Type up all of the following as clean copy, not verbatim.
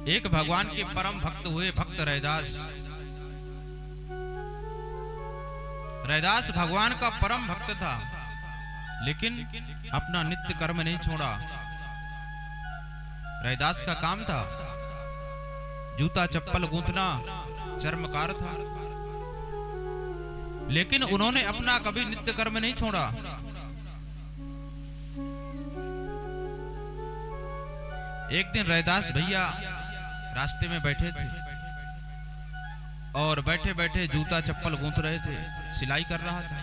एक भगवान के परम भक्त हुए भक्त रैदास। रैदास भगवान का परम भक्त था, लेकिन अपना नित्य कर्म नहीं छोड़ा। रैदास का काम था जूता चप्पल गूंथना, चर्मकार था, लेकिन उन्होंने अपना कभी नित्य कर्म नहीं छोड़ा। एक दिन रैदास भैया रास्ते में बैठे थे और बैठे बैठे जूता चप्पल गूंथ रहे थे, सिलाई कर रहा था।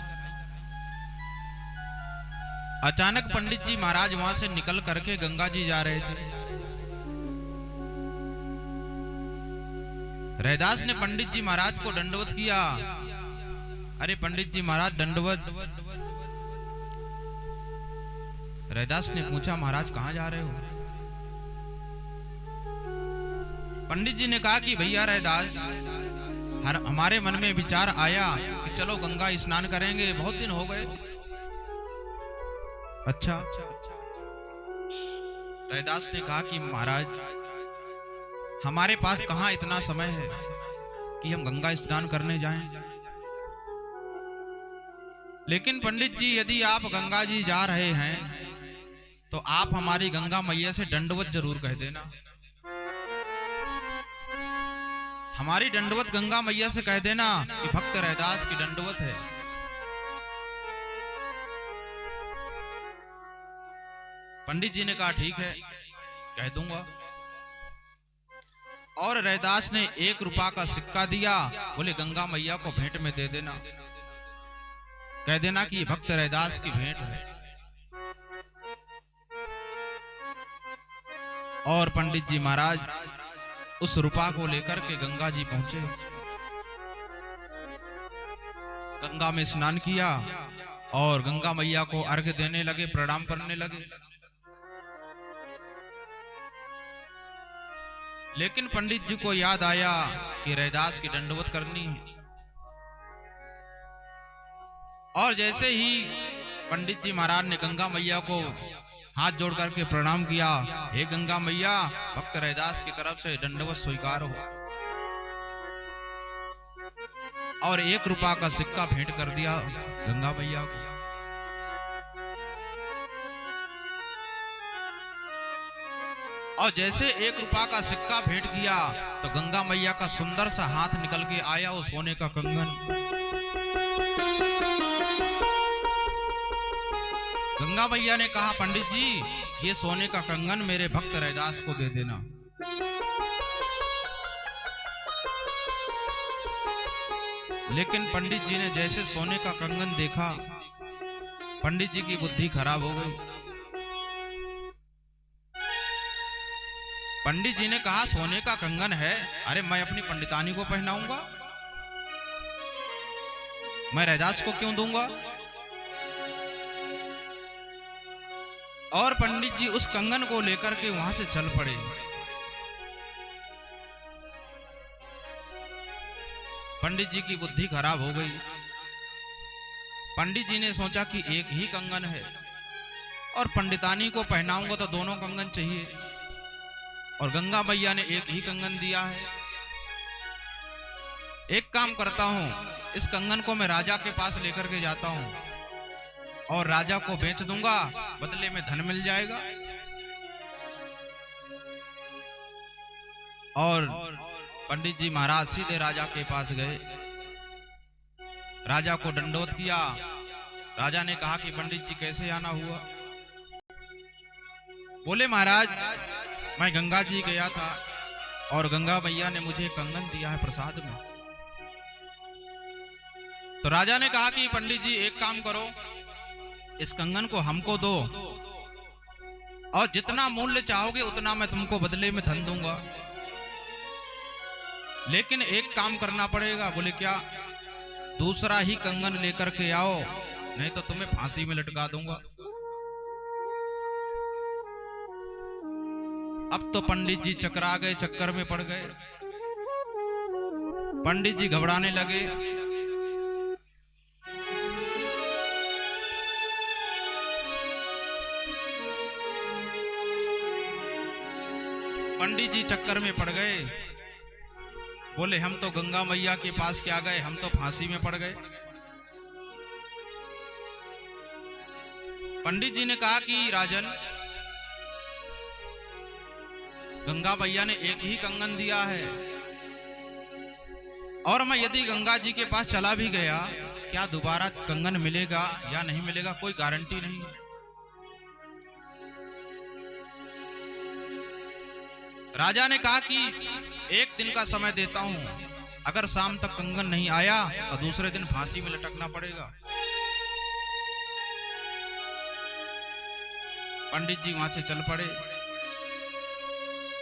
अचानक पंडित जी महाराज वहां से निकल करके गंगा जी जा रहे थे। रैदास ने पंडित जी महाराज को दंडवत किया। अरे पंडित जी महाराज दंडवत। रैदास ने पूछा, महाराज कहां जा रहे हो? पंडित जी ने कहा कि भैया रैदास, हमारे मन में विचार आया कि चलो गंगा स्नान करेंगे, बहुत दिन हो गए। अच्छा। रैदास ने कहा कि महाराज हमारे पास कहां इतना समय है कि हम गंगा स्नान करने जाएं। लेकिन पंडित जी, यदि आप गंगा जी जा रहे हैं तो आप हमारी गंगा मैया से दंडवत जरूर कह देना। हमारी दंडवत गंगा मैया से कह देना कि भक्त रैदास की दंडवत है। पंडित जी ने कहा ठीक है, कह दूंगा। और रैदास ने 1 रुपया का सिक्का दिया, बोले गंगा मैया को भेंट में दे देना, कह देना कि भक्त रैदास की भेंट है। और पंडित जी महाराज उस रुपया को लेकर के गंगा जी पहुंचे, गंगा में स्नान किया और गंगा मैया को अर्घ्य देने लगे, प्रणाम करने लगे। लेकिन पंडित जी को याद आया कि रैदास की दंडवत करनी है। और जैसे ही पंडित जी महाराज ने गंगा मैया को हाथ जोड़ करके प्रणाम किया, हे गंगा मैया, भक्त रैदास की तरफ से दंडवत स्वीकार हो। और 1 रुपया का सिक्का भेंट कर दिया गंगा मैया को। और जैसे 1 रुपया का सिक्का भेंट किया तो गंगा मैया का सुंदर सा हाथ निकल के आया, वो सोने का कंगन। गंगा मैया ने कहा, पंडित जी, ये सोने का कंगन मेरे भक्त रैदास को दे देना। लेकिन पंडित जी ने जैसे सोने का कंगन देखा, पंडित जी की बुद्धि खराब हो गई। पंडित जी ने कहा, सोने का कंगन है, अरे मैं अपनी पंडितानी को पहनाऊंगा, मैं रैदास को क्यों दूंगा? और पंडित जी उस कंगन को लेकर के वहां से चल पड़े। पंडित जी की बुद्धि खराब हो गई। पंडित जी ने सोचा कि एक ही कंगन है और पंडितानी को पहनाऊंगा तो दोनों कंगन चाहिए, और गंगा मैया ने एक ही कंगन दिया है। एक काम करता हूं, इस कंगन को मैं राजा के पास लेकर के जाता हूं और राजा को बेच दूंगा, बदले में धन मिल जाएगा। और पंडित जी महाराज सीधे राजा के पास गए, राजा को दंडवत किया। राजा ने कहा कि पंडित जी कैसे आना हुआ? बोले महाराज, मैं गंगा जी गया था और गंगा मैया ने मुझे कंगन दिया है प्रसाद में। तो राजा ने कहा कि पंडित जी एक काम करो, इस कंगन को हमको दो और जितना मूल्य चाहोगे उतना मैं तुमको बदले में धन दूंगा। लेकिन एक काम करना पड़ेगा। बोले क्या? दूसरा ही कंगन लेकर के आओ, नहीं तो तुम्हें फांसी में लटका दूंगा। अब तो पंडित जी चकरा गए, चक्कर में पड़ गए। पंडित जी घबराने लगे। पंडित जी चक्कर में पड़ गए, बोले हम तो गंगा मैया के पास क्या गए, हम तो फांसी में पड़ गए। पंडित जी ने कहा कि राजन, गंगा मैया ने एक ही कंगन दिया है, और मैं यदि गंगा जी के पास चला भी गया, क्या दोबारा कंगन मिलेगा या नहीं मिलेगा, कोई गारंटी नहीं है। राजा ने कहा कि एक दिन का समय देता हूं, अगर शाम तक कंगन नहीं आया तो दूसरे दिन फांसी में लटकना पड़ेगा। पंडित जी वहां से चल पड़े,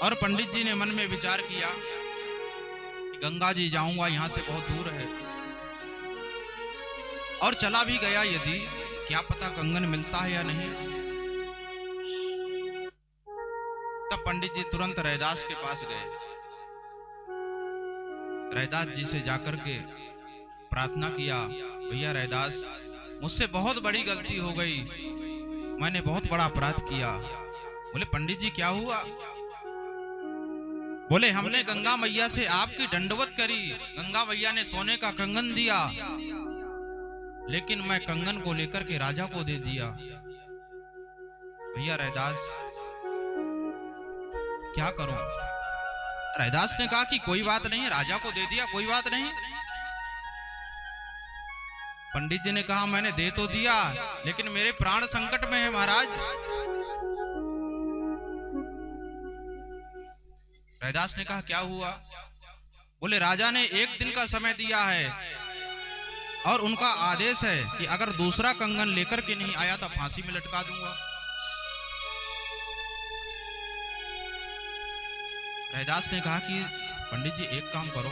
और पंडित जी ने मन में विचार किया कि गंगा जी जाऊंगा, यहां से बहुत दूर है, और चला भी गया यदि, क्या पता कंगन मिलता है या नहीं। तब पंडित जी तुरंत रैदास के पास गए, रैदास जी से जाकर के प्रार्थना किया, भैया रैदास, मुझसे बहुत बड़ी गलती हो गई, मैंने बहुत बड़ा अपराध किया। बोले पंडित जी क्या हुआ? बोले हमने गंगा मैया से आपकी दंडवत करी, गंगा मैया ने सोने का कंगन दिया, लेकिन मैं कंगन को लेकर के राजा को दे दिया। भैया रैदास क्या करूं? रैदास ने कहा कि कोई बात नहीं, राजा को दे दिया, कोई बात नहीं। पंडित जी ने कहा मैंने दे तो दिया, लेकिन मेरे प्राण संकट में है महाराज। रैदास ने कहा क्या हुआ? बोले राजा ने एक दिन का समय दिया है, और उनका आदेश है कि अगर दूसरा कंगन लेकर के नहीं आया तो फांसी में लटका दूंगा। रैदास ने कहा कि पंडित जी एक काम करो,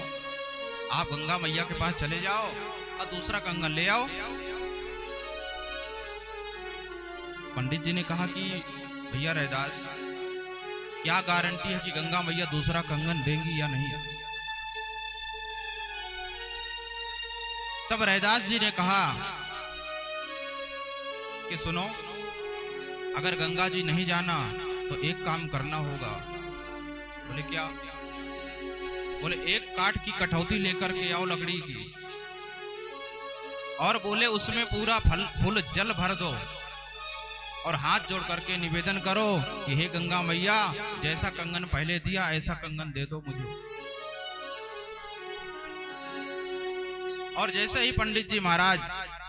आप गंगा मैया के पास चले जाओ और दूसरा कंगन ले आओ। पंडित जी ने कहा कि भैया रैदास, क्या गारंटी है कि गंगा मैया दूसरा कंगन देंगी या नहीं? तब रैदास जी ने कहा कि सुनो, अगर गंगा जी नहीं जाना तो एक काम करना होगा। बोले क्या? बोले एक काठ की कटौती लेकर के आओ लकड़ी की, और बोले उसमें पूरा फुल जल भर दो, और हाथ जोड़ करके निवेदन करो कि हे गंगा मैया, जैसा कंगन पहले दिया ऐसा कंगन दे दो मुझे। और जैसे ही पंडित जी महाराज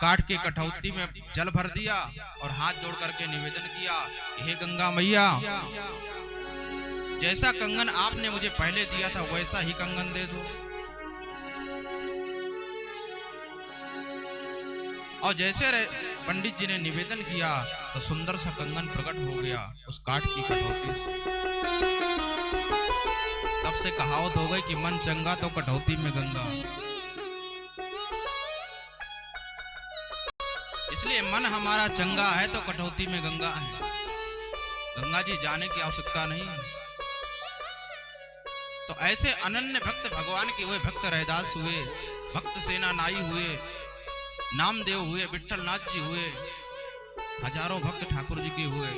काठ की कटौती में जल भर दिया और हाथ जोड़ करके निवेदन किया, हे गंगा मैया, जैसा कंगन आपने मुझे पहले दिया था वैसा ही कंगन दे दो। और जैसे पंडित जी ने निवेदन किया तो सुंदर सा कंगन प्रकट हो गया उस काठ की कटौती से। तब से कहावत हो गई कि मन चंगा तो कटौती में गंगा। इसलिए मन हमारा चंगा है तो कटौती में गंगा है, गंगा जी जाने की आवश्यकता नहीं। तो ऐसे अनन्य भक्त भगवान के हुए भक्त रैदास हुए, भक्त सेना नाई हुए, नामदेव हुए, विठल नाथ जी हुए, हजारों भक्त ठाकुर जी के हुए।